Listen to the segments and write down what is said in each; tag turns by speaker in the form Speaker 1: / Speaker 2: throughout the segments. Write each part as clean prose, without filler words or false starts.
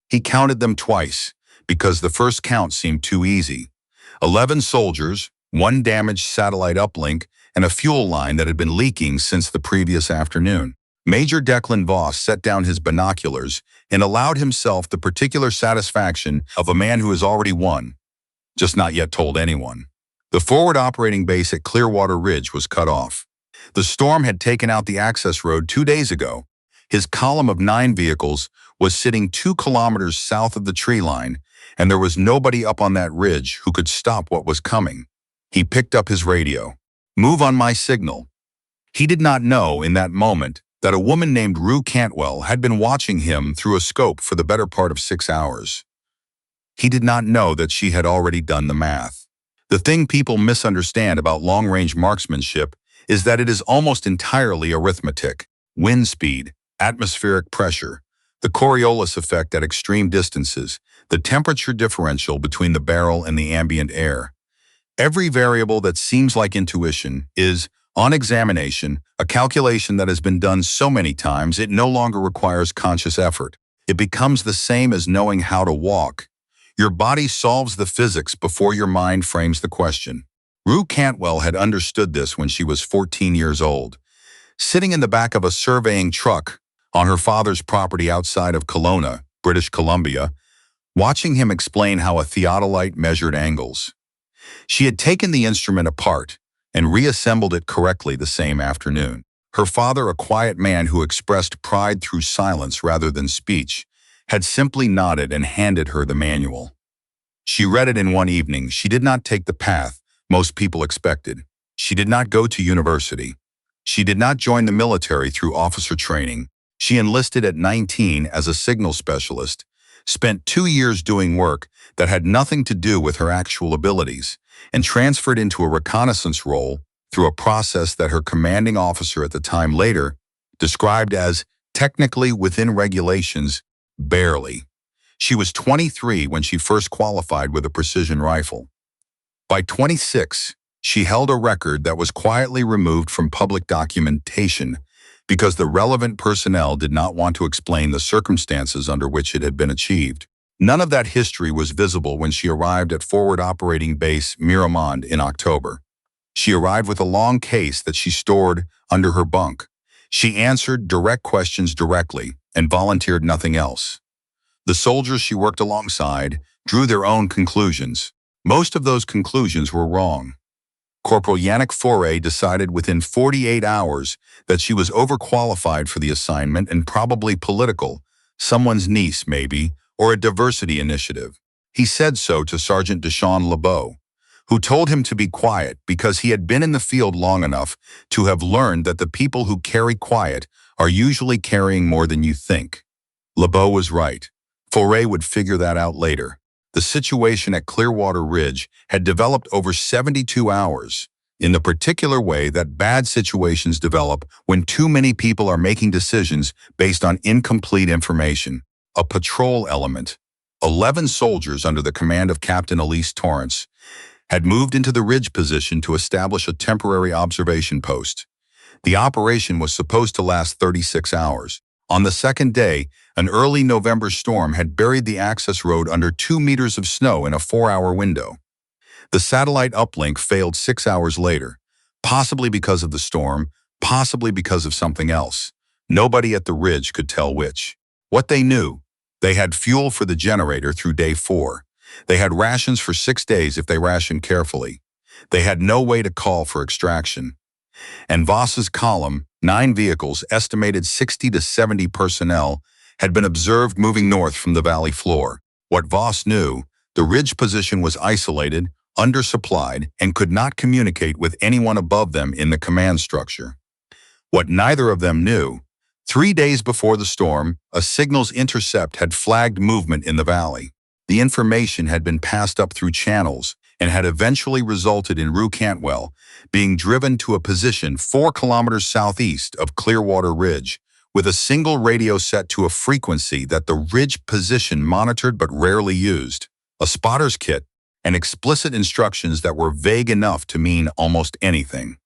Speaker 1: He counted them twice, because the first count seemed too easy. 11 soldiers, one damaged satellite uplink, and a fuel line that had been leaking since the previous afternoon. Major Voss set down his binoculars and allowed himself the particular satisfaction of a man who has already won, just not yet told anyone. The forward operating base at Clearwater Ridge was cut off. The storm had taken out the access road 2 days ago. His column of 9 vehicles was sitting 2 kilometers south of the tree line, and there was nobody up on that ridge who could stop what was coming. He picked up his radio. "Move on my signal." He did not know in that moment that a woman named Rue Cantwell had been watching him through a scope for the better part of 6 hours. He did not know that she had already done the math. The thing people misunderstand about long-range marksmanship is that it is almost entirely arithmetic. Wind speed, atmospheric pressure, the Coriolis effect at extreme distances, the temperature differential between the barrel and the ambient air. Every variable that seems like intuition is, on examination, a calculation that has been done so many times it no longer requires conscious effort. It becomes the same as knowing how to walk. Your body solves the physics before your mind frames the question. Rue Cantwell had understood this when she was 14 years old. Sitting in the back of a surveying truck on her father's property outside of Kelowna, British Columbia, watching him explain how a theodolite measured angles. She had taken the instrument apart and reassembled it correctly the same afternoon. Her father, a quiet man who expressed pride through silence rather than speech, had simply nodded and handed her the manual. She read it in one evening. She did not take the path most people expected. She did not go to university. She did not join the military through officer training. She enlisted at 19 as a signal specialist, spent 2 years doing work that had nothing to do with her actual abilities, and transferred into a reconnaissance role through a process that her commanding officer at the time later described as technically within regulations, barely. She was 23 when she first qualified with a precision rifle. By 26, she held a record that was quietly removed from public documentation because the relevant personnel did not want to explain the circumstances under which it had been achieved. None of that history was visible when she arrived at Forward Operating Base Miramond in October. She arrived with a long case that she stored under her bunk. She answered direct questions directly and volunteered nothing else. The soldiers she worked alongside drew their own conclusions. Most of those conclusions were wrong. Corporal Yannick Faure decided within 48 hours that she was overqualified for the assignment and probably political, someone's niece maybe, or a diversity initiative. He said so to Sergeant Deshawn Lebeau, who told him to be quiet because he had been in the field long enough to have learned that the people who carry quiet are usually carrying more than you think. Lebeau was right. Faure would figure that out later. The situation at Clearwater Ridge had developed over 72 hours, in the particular way that bad situations develop when too many people are making decisions based on incomplete information. A patrol element, 11 soldiers under the command of Captain Elise Torrance, had moved into the ridge position to establish a temporary observation post. The operation was supposed to last 36 hours. On the second day, an early November storm had buried the access road under 2 meters of snow in a 4-hour window. The satellite uplink failed 6 hours later, possibly because of the storm, possibly because of something else. Nobody at the ridge could tell which. What they knew, they had fuel for the generator through day 4. They had rations for 6 days if they rationed carefully. They had no way to call for extraction. And Voss's column, 9 vehicles, estimated 60 to 70 personnel, had been observed moving north from the valley floor. What Voss knew, the ridge position was isolated, undersupplied, and could not communicate with anyone above them in the command structure. What neither of them knew, 3 days before the storm, a signals intercept had flagged movement in the valley. The information had been passed up through channels and had eventually resulted in Rue Cantwell being driven to a position 4 kilometers southeast of Clearwater Ridge, with a single radio set to a frequency that the ridge position monitored but rarely used, a spotter's kit, and explicit instructions that were vague enough to mean almost anything.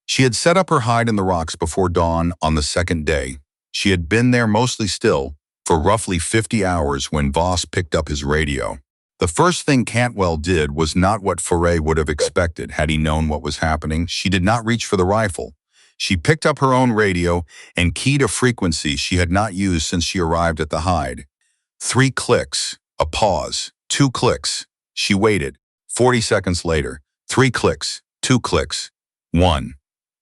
Speaker 1: She had set up her hide in the rocks before dawn on the second day. She had been there mostly still for roughly 50 hours when Voss picked up his radio. The first thing Cantwell did was not what Foray would have expected had he known what was happening. She did not reach for the rifle. She picked up her own radio and keyed a frequency she had not used since she arrived at the hide. 3 clicks, a pause, 2 clicks. She waited. 40 seconds later, 3 clicks, 2 clicks, 1.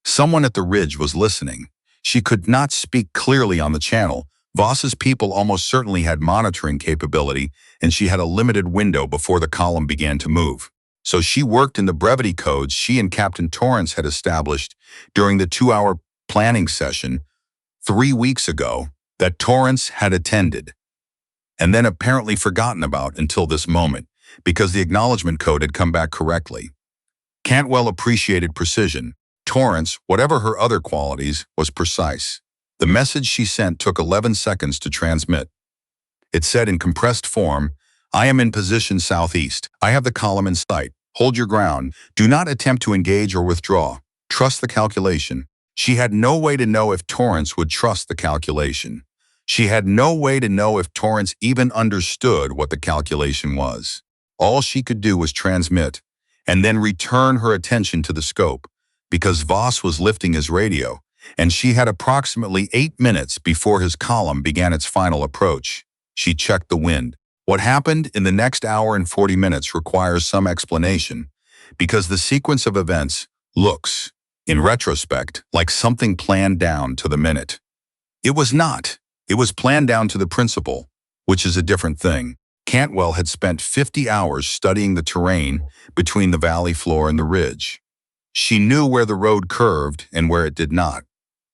Speaker 1: Someone at the ridge was listening. She could not speak clearly on the channel. Voss's people almost certainly had monitoring capability, and she had a limited window before the column began to move. So she worked in the brevity codes she and Captain Torrance had established during the 2-hour planning session 3 weeks ago that Torrance had attended, and then apparently forgotten about until this moment, because the acknowledgement code had come back correctly. Cantwell appreciated precision. Torrance, whatever her other qualities, was precise. The message she sent took 11 seconds to transmit. It said in compressed form, "I am in position southeast. I have the column in sight. Hold your ground. Do not attempt to engage or withdraw. Trust the calculation." She had no way to know if Torrance would trust the calculation. She had no way to know if Torrance even understood what the calculation was. All she could do was transmit, and then return her attention to the scope, because Voss was lifting his radio, and she had approximately 8 minutes before his column began its final approach. She checked the wind. What happened in the next hour and 40 minutes requires some explanation, because the sequence of events looks, in retrospect, like something planned down to the minute. It was not. It was planned down to the principle, which is a different thing. Cantwell had spent 50 hours studying the terrain between the valley floor and the ridge. She knew where the road curved and where it did not.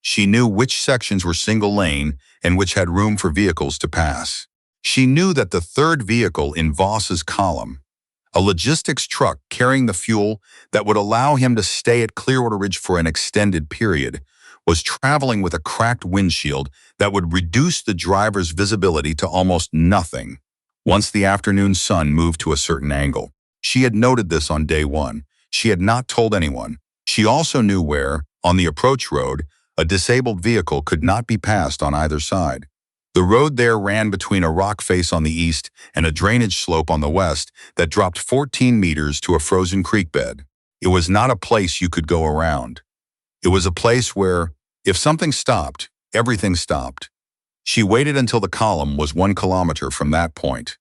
Speaker 1: She knew which sections were single lane and which had room for vehicles to pass. She knew that the third vehicle in Voss's column, a logistics truck carrying the fuel that would allow him to stay at Clearwater Ridge for an extended period, was traveling with a cracked windshield that would reduce the driver's visibility to almost nothing once the afternoon sun moved to a certain angle. She had noted this on day 1. She had not told anyone. She also knew where, on the approach road, a disabled vehicle could not be passed on either side. The road there ran between a rock face on the east and a drainage slope on the west that dropped 14 meters to a frozen creek bed. It was not a place you could go around. It was a place where, if something stopped, everything stopped. She waited until the column was 1 kilometer from that point.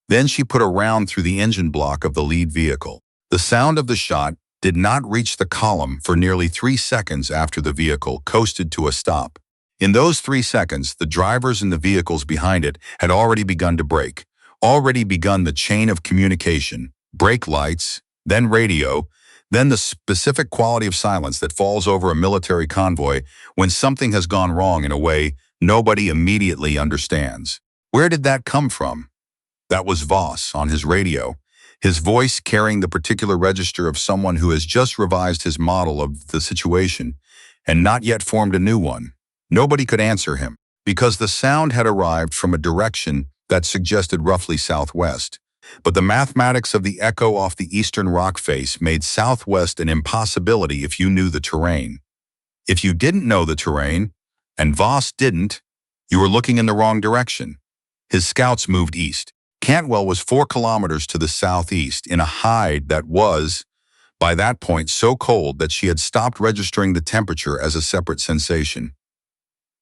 Speaker 1: Then she put a round through the engine block of the lead vehicle. The sound of the shot did not reach the column for nearly 3 seconds after the vehicle coasted to a stop. In those 3 seconds, the drivers and the vehicles behind it had already begun to brake, already begun the chain of communication, brake lights, then radio, then the specific quality of silence that falls over a military convoy when something has gone wrong in a way nobody immediately understands. Where did that come from? That was Voss on his radio, his voice carrying the particular register of someone who has just revised his model of the situation and not yet formed a new one. Nobody could answer him, because the sound had arrived from a direction that suggested roughly southwest. But the mathematics of the echo off the eastern rock face made southwest an impossibility if you knew the terrain. If you didn't know the terrain, and Voss didn't, you were looking in the wrong direction. His scouts moved east. Cantwell was 4 kilometers to the southeast in a hide that was, by that point, so cold that she had stopped registering the temperature as a separate sensation.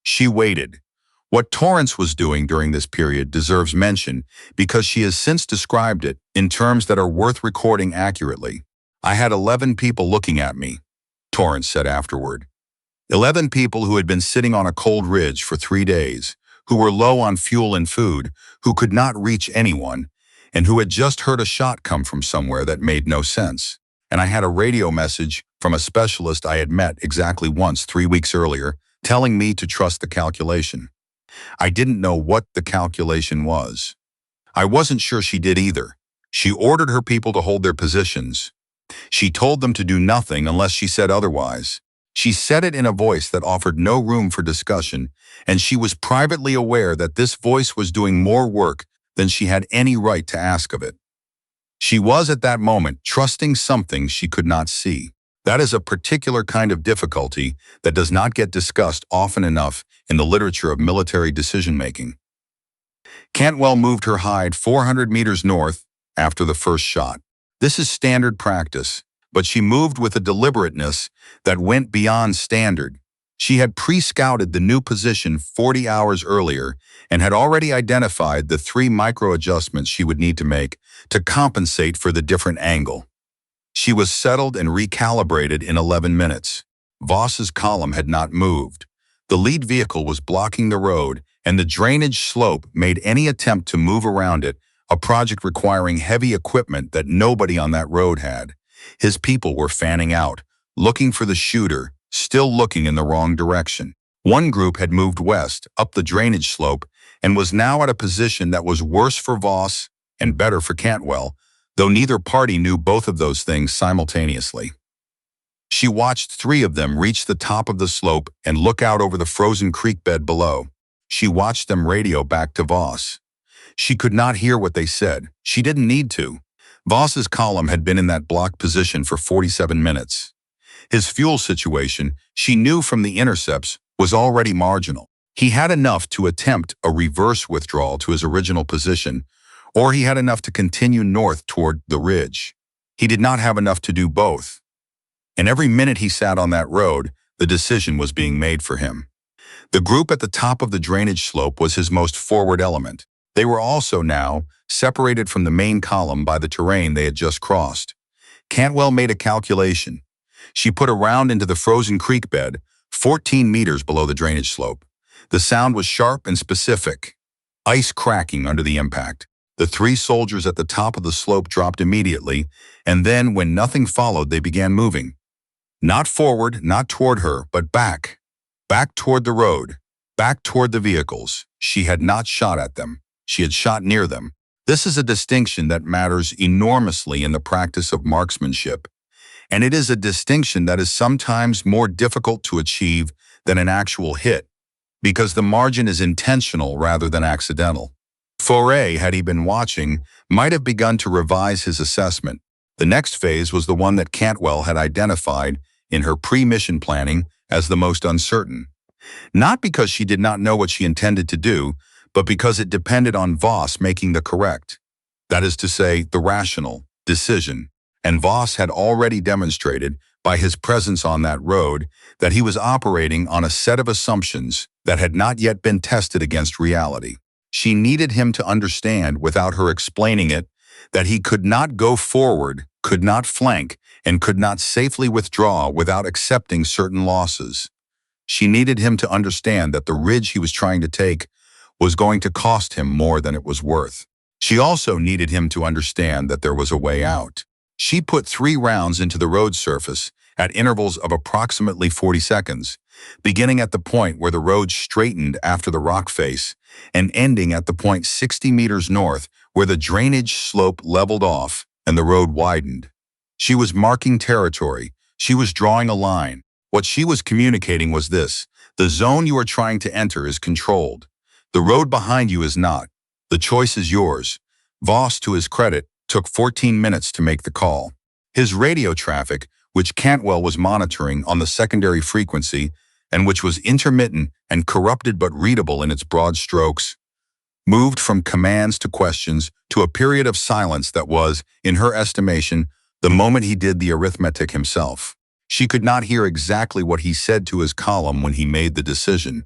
Speaker 1: She waited. What Torrance was doing during this period deserves mention because she has since described it in terms that are worth recording accurately. "I had 11 people looking at me," Torrance said afterward. 11 people who had been sitting on a cold ridge for 3 days, who were low on fuel and food, who could not reach anyone, and who had just heard a shot come from somewhere that made no sense. And I had a radio message from a specialist I had met exactly once 3 weeks earlier, telling me to trust the calculation. I didn't know what the calculation was. I wasn't sure she did either. She ordered her people to hold their positions. She told them to do nothing unless she said otherwise. She said it in a voice that offered no room for discussion, and she was privately aware that this voice was doing more work than she had any right to ask of it. She was at that moment trusting something she could not see. That is a particular kind of difficulty that does not get discussed often enough in the literature of military decision-making. Cantwell moved her hide 400 meters north after the first shot. This is standard practice, but she moved with a deliberateness that went beyond standard. She had pre-scouted the new position 40 hours earlier and had already identified the 3 micro-adjustments she would need to make to compensate for the different angle. She was settled and recalibrated in 11 minutes. Voss's column had not moved. The lead vehicle was blocking the road, and the drainage slope made any attempt to move around it a project requiring heavy equipment that nobody on that road had. His people were fanning out, looking for the shooter, still looking in the wrong direction. One group had moved west, up the drainage slope, and was now at a position that was worse for Voss and better for Cantwell, though neither party knew both of those things simultaneously. She watched 3 of them reach the top of the slope and look out over the frozen creek bed below. She watched them radio back to Voss. She could not hear what they said. She didn't need to. Voss's column had been in that blocked position for 47 minutes. His fuel situation, she knew from the intercepts, was already marginal. He had enough to attempt a reverse withdrawal to his original position, or he had enough to continue north toward the ridge. He did not have enough to do both. And every minute he sat on that road, the decision was being made for him. The group at the top of the drainage slope was his most forward element. They were also now separated from the main column by the terrain they had just crossed. Cantwell made a calculation. She put a round into the frozen creek bed, 14 meters below the drainage slope. The sound was sharp and specific, ice cracking under the impact. The 3 soldiers at the top of the slope dropped immediately, and then, when nothing followed, they began moving. Not forward, not toward her, but back. Back toward the road, back toward the vehicles. She had not shot at them. She had shot near them. This is a distinction that matters enormously in the practice of marksmanship, and it is a distinction that is sometimes more difficult to achieve than an actual hit, because the margin is intentional rather than accidental. Foray, had he been watching, might have begun to revise his assessment. The next phase was the one that Cantwell had identified in her pre-mission planning as the most uncertain. Not because she did not know what she intended to do, but because it depended on Voss making the correct, that is to say, the rational, decision. And Voss had already demonstrated, by his presence on that road, that he was operating on a set of assumptions that had not yet been tested against reality. She needed him to understand, without her explaining it, that he could not go forward, could not flank, and could not safely withdraw without accepting certain losses. She needed him to understand that the ridge he was trying to take was going to cost him more than it was worth. She also needed him to understand that there was a way out. She put 3 rounds into the road surface at intervals of approximately 40 seconds, beginning at the point where the road straightened after the rock face and ending at the point 60 meters north where the drainage slope leveled off and the road widened. She was marking territory. She was drawing a line. What she was communicating was this: the zone you are trying to enter is controlled. The road behind you is not. The choice is yours. Voss, to his credit, took 14 minutes to make the call. His radio traffic, which Cantwell was monitoring on the secondary frequency, and which was intermittent and corrupted but readable in its broad strokes, moved from commands to questions to a period of silence that was, in her estimation, the moment he did the arithmetic himself. She could not hear exactly what he said to his column when he made the decision,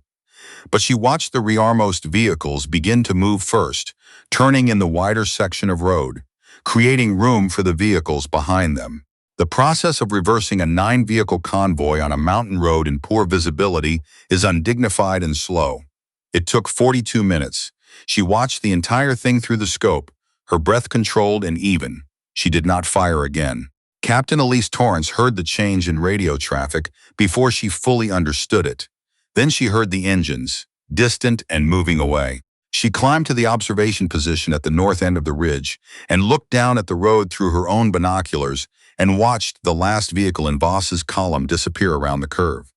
Speaker 1: but she watched the rearmost vehicles begin to move first, turning in the wider section of road, creating room for the vehicles behind them. The process of reversing a 9-vehicle convoy on a mountain road in poor visibility is undignified and slow. It took 42 minutes. She watched the entire thing through the scope, her breath controlled and even. She did not fire again. Captain Elise Torrance heard the change in radio traffic before she fully understood it. Then she heard the engines, distant and moving away. She climbed to the observation position at the north end of the ridge and looked down at the road through her own binoculars and watched the last vehicle in Voss's column disappear around the curve.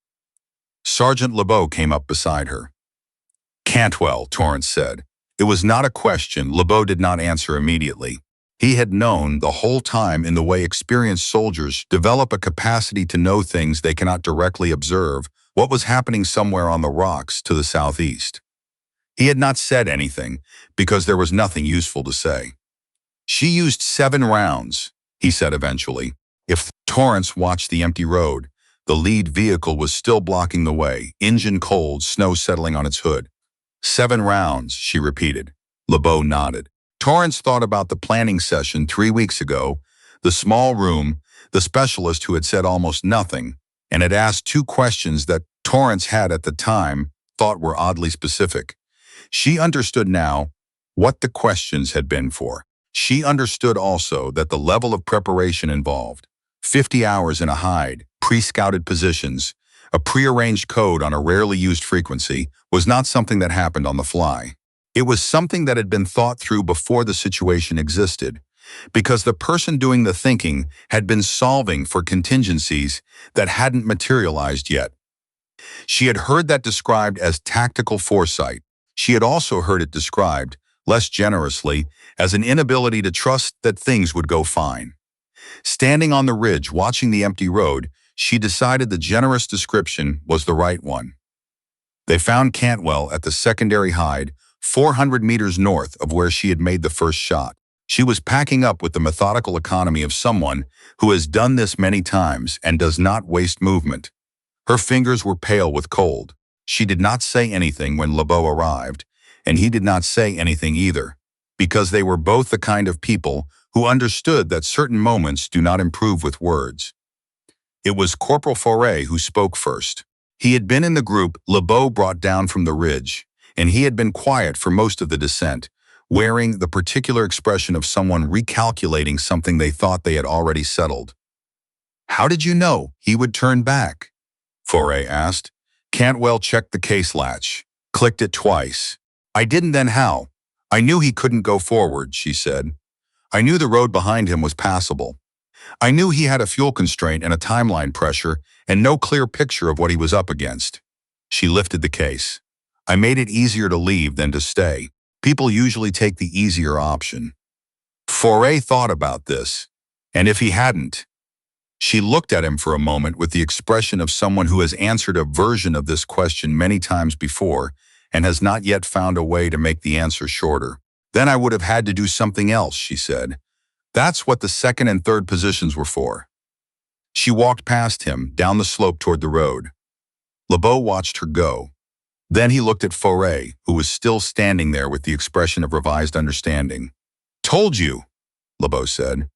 Speaker 1: Sergeant LeBeau came up beside her. "Cantwell," Torrance said. It was not a question. LeBeau did not answer immediately. He had known the whole time in the way experienced soldiers develop a capacity to know things they cannot directly observe, what was happening somewhere on the rocks to the southeast. He had not said anything because there was nothing useful to say. She used 7 rounds, he said eventually. If Torrance watched the empty road, the lead vehicle was still blocking the way, engine cold, snow settling on its hood. 7 rounds, she repeated. LeBeau nodded. Torrance thought about the planning session 3 weeks ago, the small room, the specialist who had said almost nothing, and had asked 2 questions that Torrance had at the time thought were oddly specific. She understood now what the questions had been for. She understood also that the level of preparation involved, 50 hours in a hide, pre-scouted positions, a prearranged code on a rarely used frequency, was not something that happened on the fly. It was something that had been thought through before the situation existed, because the person doing the thinking had been solving for contingencies that hadn't materialized yet. She had heard that described as tactical foresight. She had also heard it described, less generously, as an inability to trust that things would go fine. Standing on the ridge watching the empty road, she decided the generous description was the right one. They found Cantwell at the secondary hide, 400 meters north of where she had made the first shot. She was packing up with the methodical economy of someone who has done this many times and does not waste movement. Her fingers were pale with cold. She did not say anything when LeBeau arrived, and he did not say anything either, because they were both the kind of people who understood that certain moments do not improve with words. It was Corporal Foray who spoke first. He had been in the group LeBeau brought down from the ridge, and he had been quiet for most of the descent, wearing the particular expression of someone recalculating something they thought they had already settled. "How did you know he would turn back?" Foray asked. Cantwell checked the case latch, clicked it twice. "I didn't then how? I knew he couldn't go forward," she said. "I knew the road behind him was passable. I knew he had a fuel constraint and a timeline pressure and no clear picture of what he was up against." She lifted the case. "I made it easier to leave than to stay. People usually take the easier option." Foray thought about this, and if he hadn't? She looked at him for a moment with the expression of someone who has answered a version of this question many times before and has not yet found a way to make the answer shorter. "Then I would have had to do something else," she said. "That's what the second and third positions were for." She walked past him, down the slope toward the road. LeBeau watched her go. Then he looked at Foray, who was still standing there with the expression of revised understanding. "Told you," LeBeau said.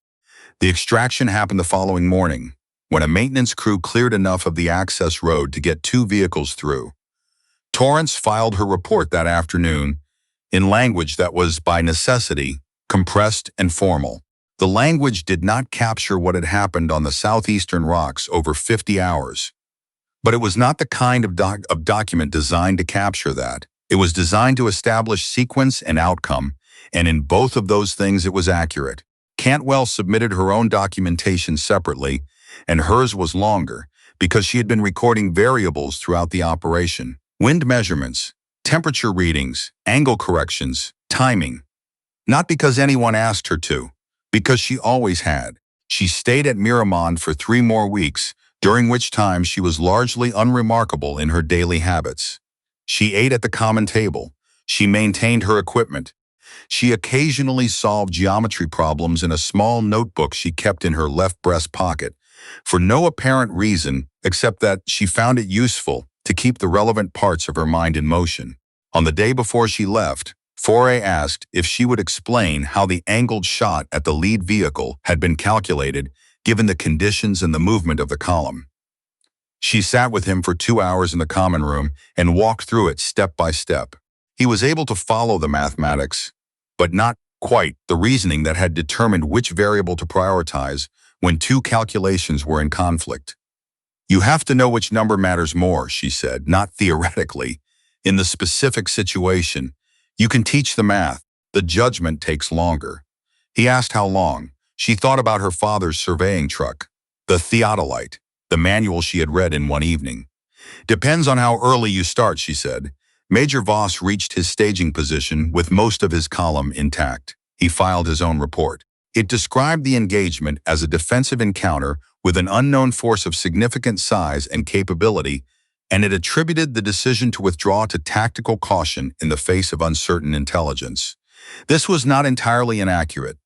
Speaker 1: The extraction happened the following morning, when a maintenance crew cleared enough of the access road to get 2 vehicles through. Torrance filed her report that afternoon in language that was, by necessity, compressed and formal. The language did not capture what had happened on the southeastern rocks over 50 hours. But it was not the kind of document designed to capture that. It was designed to establish sequence and outcome, and in both of those things it was accurate. Cantwell submitted her own documentation separately, and hers was longer because she had been recording variables throughout the operation. Wind measurements, temperature readings, angle corrections, timing. Not because anyone asked her to, because she always had. She stayed at Miramond for 3 more weeks, during which time she was largely unremarkable in her daily habits. She ate at the common table. She maintained her equipment. She occasionally solved geometry problems in a small notebook she kept in her left breast pocket, for no apparent reason except that she found it useful to keep the relevant parts of her mind in motion. On the day before she left, Foray asked if she would explain how the angled shot at the lead vehicle had been calculated given the conditions and the movement of the column. She sat with him for 2 hours in the common room and walked through it step by step. He was able to follow the mathematics, but not quite the reasoning that had determined which variable to prioritize when 2 calculations were in conflict. "You have to know which number matters more," she said, "not theoretically. In the specific situation, you can teach the math. The judgment takes longer." He asked how long. She thought about her father's surveying truck, the theodolite, the manual she had read in one evening. "Depends on how early you start," she said. Major Voss reached his staging position with most of his column intact. He filed his own report. It described the engagement as a defensive encounter with an unknown force of significant size and capability and it attributed the decision to withdraw to tactical caution in the face of uncertain intelligence. This was not entirely inaccurate.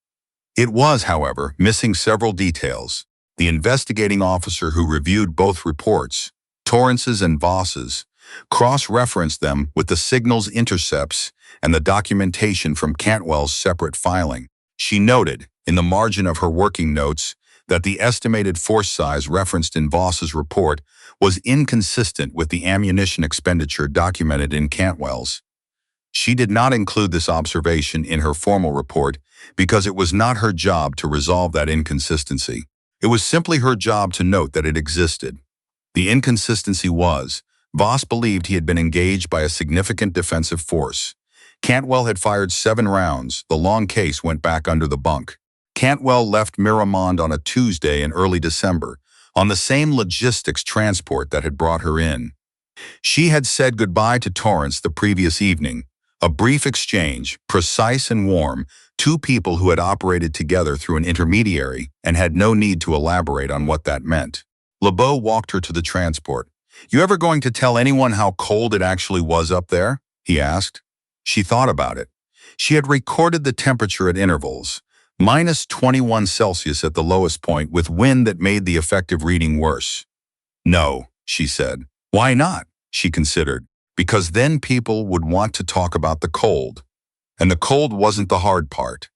Speaker 1: It was, however, missing several details. The investigating officer who reviewed both reports, Torrance's and Voss's, cross-referenced them with the signal's intercepts and the documentation from Cantwell's separate filing. She noted, in the margin of her working notes, that the estimated force size referenced in Voss's report was inconsistent with the ammunition expenditure documented in Cantwell's. She did not include this observation in her formal report because it was not her job to resolve that inconsistency. It was simply her job to note that it existed. The inconsistency was, Voss believed he had been engaged by a significant defensive force. Cantwell had fired 7 rounds. The long case went back under the bunk. Cantwell left Miramond on a Tuesday in early December, on the same logistics transport that had brought her in. She had said goodbye to Torrance the previous evening, a brief exchange, precise and warm, 2 people who had operated together through an intermediary and had no need to elaborate on what that meant. LeBeau walked her to the transport. "You ever going to tell anyone how cold it actually was up there?" he asked. She thought about it. She had recorded the temperature at intervals, -21 Celsius at the lowest point, with wind that made the effective reading worse. "No," she said. "Why not?" she considered. "Because then people would want to talk about the cold. And the cold wasn't the hard part."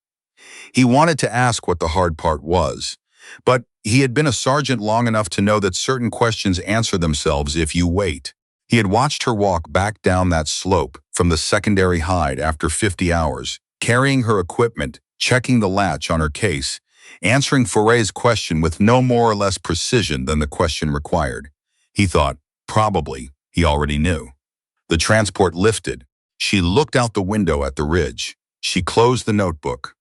Speaker 1: He wanted to ask what the hard part was, but he had been a sergeant long enough to know that certain questions answer themselves if you wait. He had watched her walk back down that slope from the secondary hide after 50 hours, carrying her equipment, checking the latch on her case, answering Foray's question with no more or less precision than the question required. He thought, probably, he already knew. The transport lifted. She looked out the window at the ridge. She closed the notebook.